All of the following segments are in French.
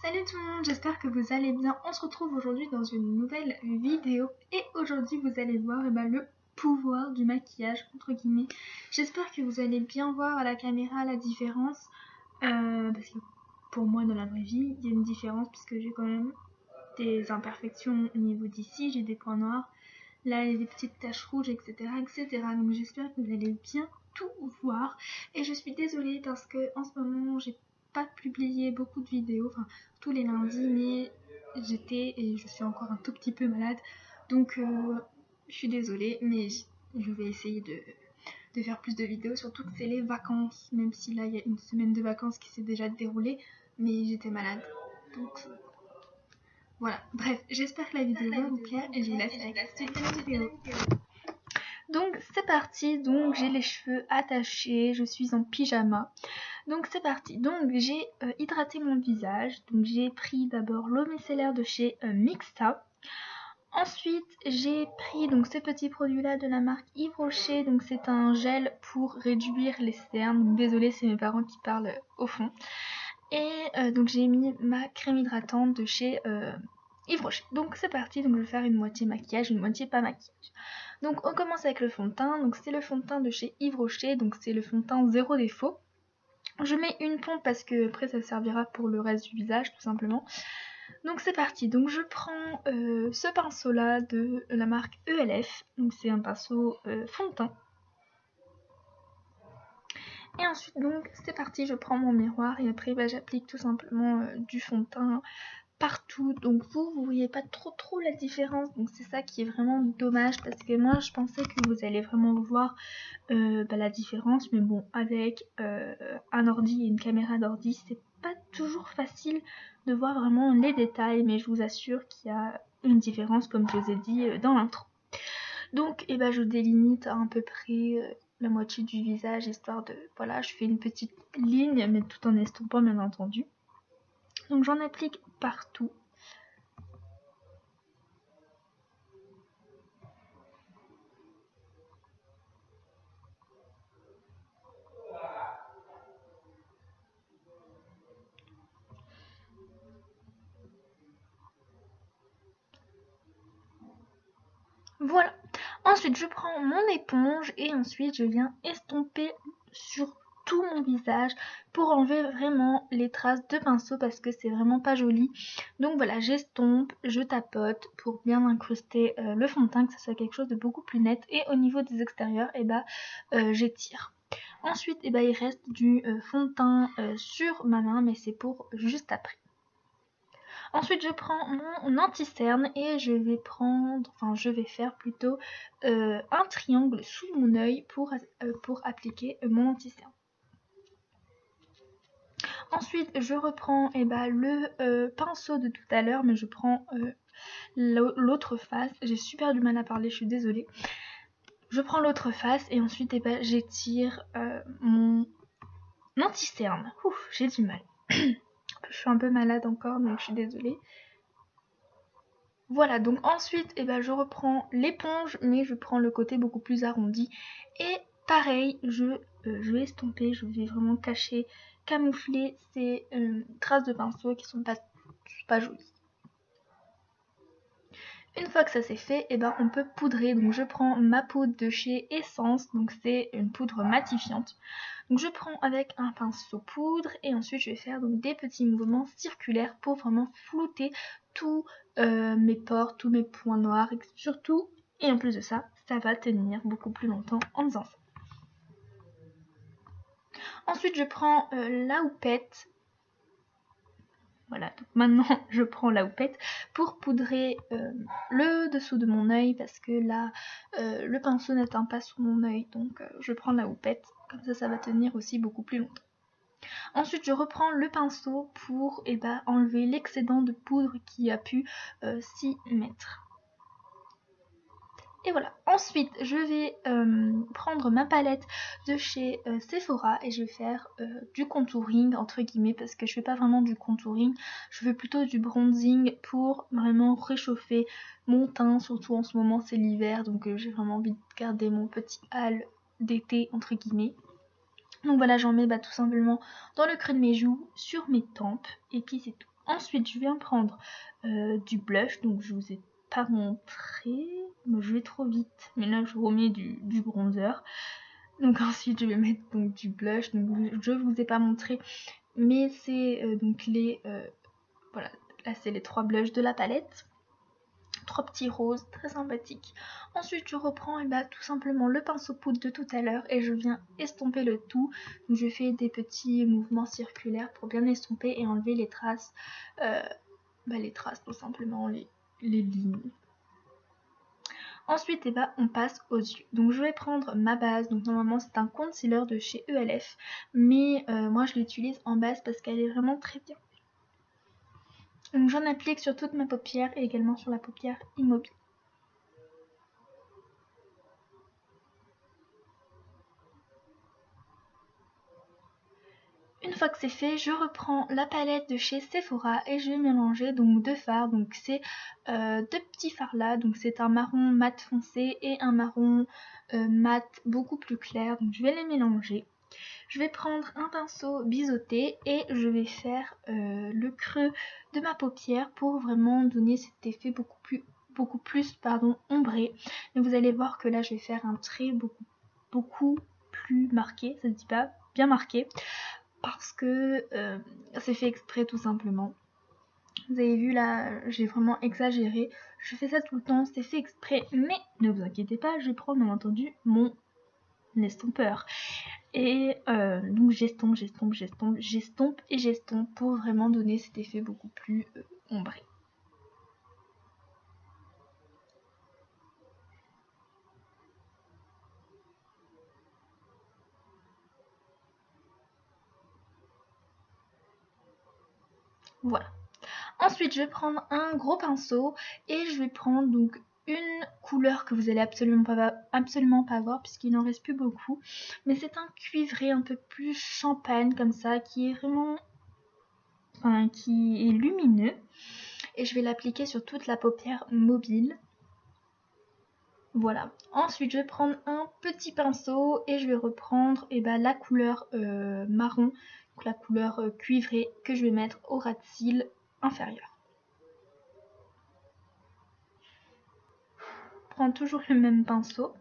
Salut tout le monde, j'espère que vous allez bien. On se retrouve aujourd'hui dans une nouvelle vidéo et aujourd'hui vous allez voir le pouvoir du maquillage entre guillemets. J'espère que vous allez bien voir à la caméra la différence parce que pour moi dans la vraie vie il y a une différence puisque j'ai quand même des imperfections au niveau d'ici, j'ai des points noirs, là il y a des petites taches rouges etc. Donc j'espère que vous allez bien tout voir et je suis désolée parce que en ce moment j'ai pas publié beaucoup de vidéos, enfin tous les lundis, mais j'étais et je suis encore un tout petit peu malade, donc je suis désolée, mais je vais essayer de faire plus de vidéos, surtout que c'est les vacances, même si là il y a une semaine de vacances qui s'est déjà déroulée, mais j'étais malade, donc voilà. Bref, j'espère que la vidéo va vous plaire et je vous laisse avec la suite de la vidéo. Donc c'est parti, donc j'ai les cheveux attachés, je suis en pyjama. Donc c'est parti, donc j'ai hydraté mon visage, donc j'ai pris d'abord l'eau micellaire de chez Mixa. Ensuite j'ai pris donc ce petit produit là de la marque Yves Rocher, donc c'est un gel pour réduire les cernes, donc désolé c'est mes parents qui parlent au fond. Et donc j'ai mis ma crème hydratante de chez Yves Rocher. Donc c'est parti, donc je vais faire une moitié maquillage, une moitié pas maquillage. Donc on commence avec le fond de teint, donc c'est le fond de teint de chez Yves Rocher, donc c'est le fond de teint zéro défaut. Je mets une pompe parce que après ça servira pour le reste du visage tout simplement. Donc c'est parti, donc je prends ce pinceau là de la marque ELF, donc c'est un pinceau fond de teint. Et ensuite donc c'est parti, je prends mon miroir et après j'applique tout simplement du fond de teint partout. Donc vous voyez pas trop la différence, donc c'est ça qui est vraiment dommage parce que moi je pensais que vous allez vraiment voir la différence, mais bon avec un ordi et une caméra d'ordi c'est pas toujours facile de voir vraiment les détails, mais je vous assure qu'il y a une différence comme je vous ai dit dans l'intro. Donc je délimite à peu près la moitié du visage histoire de, voilà, je fais une petite ligne mais tout en estompant bien entendu. Donc j'en applique partout. Voilà. Ensuite, je prends mon éponge et ensuite je viens estomper sur tout mon visage pour enlever vraiment les traces de pinceau parce que c'est vraiment pas joli. Donc voilà, j'estompe, je tapote pour bien incruster le fond de teint, que ce soit quelque chose de beaucoup plus net. Et au niveau des extérieurs, j'étire. Ensuite, il reste du fond de teint sur ma main, mais c'est pour juste après. Ensuite, je prends mon anti-cerne et je vais faire plutôt un triangle sous mon œil pour appliquer mon anti-cerne. Ensuite, je reprends le pinceau de tout à l'heure, mais je prends l'autre face. J'ai super du mal à parler, je suis désolée. Je prends l'autre face et ensuite j'étire mon anti-cerne. Ouf, j'ai du mal. Je suis un peu malade encore, donc je suis désolée. Voilà, donc ensuite je reprends l'éponge, mais je prends le côté beaucoup plus arrondi. Et pareil, je vais estomper, je vais vraiment camoufler ces traces de pinceau qui sont pas jolies. Une fois que ça c'est fait, on peut poudrer. Donc je prends ma poudre de chez Essence, donc c'est une poudre matifiante. Donc je prends avec un pinceau poudre et ensuite je vais faire donc des petits mouvements circulaires pour vraiment flouter tous mes pores, tous mes points noirs, et surtout, et en plus de ça, ça va tenir beaucoup plus longtemps en faisant ça. Ensuite je prends la houppette. Voilà, donc maintenant je prends la houppette pour poudrer le dessous de mon œil parce que là le pinceau n'atteint pas sous mon œil, donc je prends la houppette, comme ça va tenir aussi beaucoup plus longtemps. Ensuite je reprends le pinceau pour enlever l'excédent de poudre qui a pu s'y mettre. Et voilà, ensuite je vais prendre ma palette de chez Sephora et je vais faire du contouring entre guillemets parce que je fais pas vraiment du contouring, je fais plutôt du bronzing pour vraiment réchauffer mon teint, surtout en ce moment c'est l'hiver, donc j'ai vraiment envie de garder mon petit hâle d'été entre guillemets. Donc voilà, j'en mets tout simplement dans le creux de mes joues, sur mes tempes et puis c'est tout. Ensuite, je viens prendre du blush, donc je vous ai pas montré, je vais trop vite, mais là je remets du bronzer. Donc ensuite je vais mettre donc du blush, donc je vous ai pas montré, mais c'est donc voilà, là c'est les 3 blushs de la palette. 3 petits roses très sympathiques. Ensuite je reprends tout simplement le pinceau poudre de tout à l'heure et je viens estomper le tout. Donc je fais des petits mouvements circulaires pour bien estomper et enlever les traces, les traces tout simplement, les lignes. Ensuite on passe aux yeux. Donc je vais prendre ma base, donc normalement c'est un concealer de chez ELF, mais moi je l'utilise en base parce qu'elle est vraiment très bien. Donc j'en applique sur toute ma paupière et également sur la paupière immobile. Une fois que c'est fait, je reprends la palette de chez Sephora et je vais mélanger donc 2 fards. Donc c'est 2 petits fards là, donc c'est un marron mat foncé et un marron mat beaucoup plus clair. Donc je vais les mélanger. Je vais prendre un pinceau biseauté et je vais faire le creux de ma paupière pour vraiment donner cet effet beaucoup plus ombré. Et vous allez voir que là je vais faire un trait beaucoup plus marqué, ça se dit pas, bien marqué, parce que c'est fait exprès tout simplement. Vous avez vu là, j'ai vraiment exagéré, je fais ça tout le temps, c'est fait exprès, mais ne vous inquiétez pas, je prends bien entendu mon estompeur. Et donc j'estompe pour vraiment donner cet effet beaucoup plus ombré. Voilà. Ensuite, je vais prendre un gros pinceau et je vais prendre donc une couleur que vous allez absolument pas voir puisqu'il n'en reste plus beaucoup. Mais c'est un cuivré un peu plus champagne comme ça qui est vraiment... Enfin, qui est lumineux. Et je vais l'appliquer sur toute la paupière mobile. Voilà. Ensuite, je vais prendre un petit pinceau et je vais reprendre la couleur marron, la couleur cuivrée que je vais mettre au ras de cils inférieur. Je prends toujours le même pinceau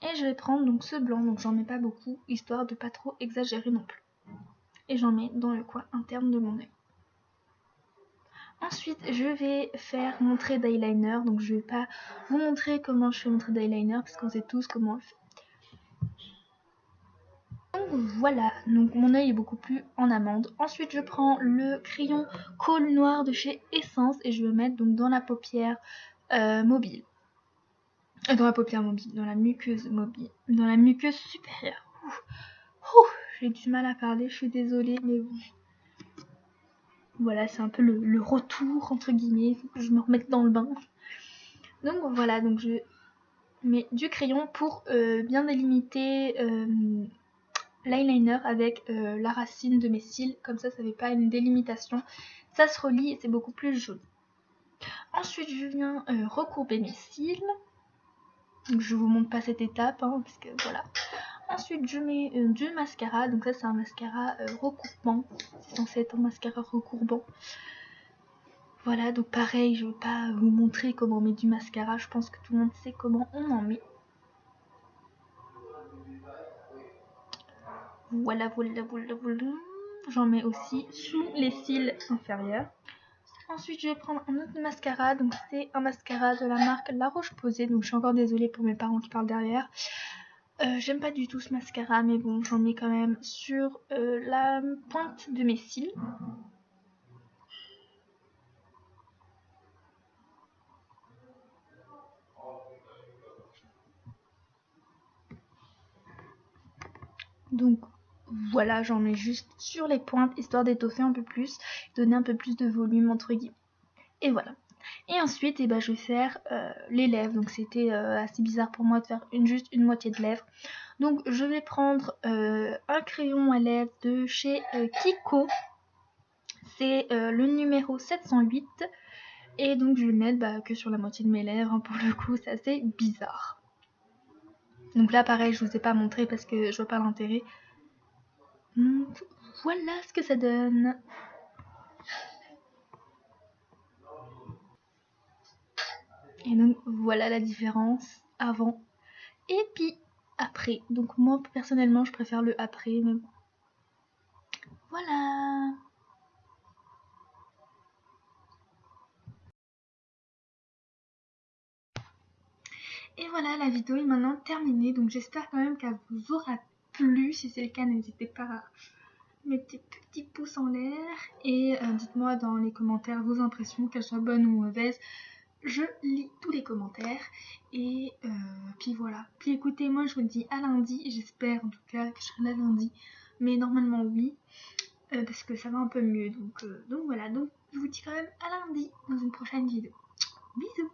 et je vais prendre donc ce blanc, donc j'en mets pas beaucoup histoire de pas trop exagérer non plus. Et j'en mets dans le coin interne de mon œil. Ensuite, je vais faire mon trait d'eyeliner, donc je vais pas vous montrer comment je fais mon trait d'eyeliner parce qu'on sait tous comment on le fait. Donc voilà, donc mon œil est beaucoup plus en amande. Ensuite, je prends le crayon colle noir de chez Essence et je vais le mettre donc dans la paupière mobile. Dans la paupière mobile, dans la muqueuse mobile, dans la muqueuse supérieure. J'ai du mal à parler, je suis désolée, mais bon. Voilà, c'est un peu le retour, entre guillemets, il faut que je me remette dans le bain. Donc voilà, donc je mets du crayon pour bien délimiter l'eyeliner avec la racine de mes cils, comme ça fait pas une délimitation, ça se relie et c'est beaucoup plus joli. Ensuite je viens recourber mes cils, donc je vous montre pas cette étape parce que voilà. Ensuite je mets du mascara, donc ça c'est un mascara recourbant, c'est censé être un mascara recourbant. Voilà, donc pareil, je ne vais pas vous montrer comment on met du mascara, je pense que tout le monde sait comment on en met. Voilà. J'en mets aussi sous les cils inférieurs. Ensuite, je vais prendre un autre mascara. Donc, c'est un mascara de la marque La Roche-Posay. Donc, je suis encore désolée pour mes parents qui parlent derrière. J'aime pas du tout ce mascara, mais bon, j'en mets quand même sur la pointe de mes cils. Donc, voilà, j'en mets juste sur les pointes, histoire d'étoffer un peu plus, donner un peu plus de volume, entre guillemets. Et voilà. Et ensuite, je vais faire les lèvres. Donc c'était assez bizarre pour moi de faire juste une moitié de lèvres. Donc je vais prendre un crayon à lèvres de chez Kiko. C'est le numéro 708. Et donc je vais le mettre que sur la moitié de mes lèvres. Pour le coup, c'est assez bizarre. Donc là, pareil, je vous ai pas montré parce que je vois pas l'intérêt. Donc voilà ce que ça donne. Et donc voilà la différence avant et puis après. Donc moi personnellement je préfère le après, mais bon. Voilà. Et voilà, la vidéo est maintenant terminée, donc j'espère quand même qu'elle vous aura plu. Si c'est le cas, n'hésitez pas à mettre des petits pouces en l'air et dites-moi dans les commentaires vos impressions, qu'elles soient bonnes ou mauvaises. Je lis tous les commentaires et puis voilà. Puis écoutez, moi je vous dis à lundi, j'espère en tout cas que je serai là lundi, mais normalement oui, parce que ça va un peu mieux, donc voilà. Donc je vous dis quand même à lundi dans une prochaine vidéo. Bisous.